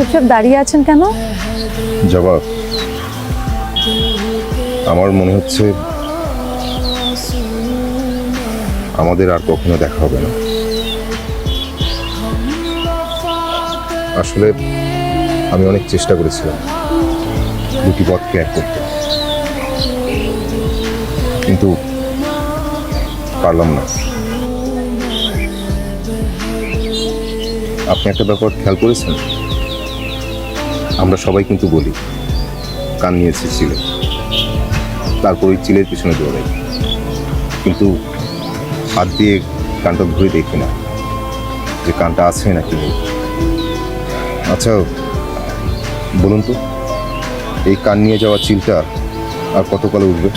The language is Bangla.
চুপচাপ দাঁড়িয়ে আছেন কেন? জবাব, আমার মনে হচ্ছে আমাদের আর কখনো দেখা হবে না। আসলে আমি অনেক চেষ্টা করেছিলাম দুটি পথকে এক করতে, কিন্তু পারলাম না। আপনি একটা ব্যাপার খেয়াল করেছেন? আমরা সবাই কিন্তু বলি কান নিয়েছি চিলে, তারপর ওই চিলের পিছনে দৌড়াই, কিন্তু হাত দিয়ে কানটা ধরে দেখি না যে কানটা আছে নাকি নেই। আচ্ছা বলুন তো, এই কান নিয়ে যাওয়া চিলটা আর কতকালে উঠবে?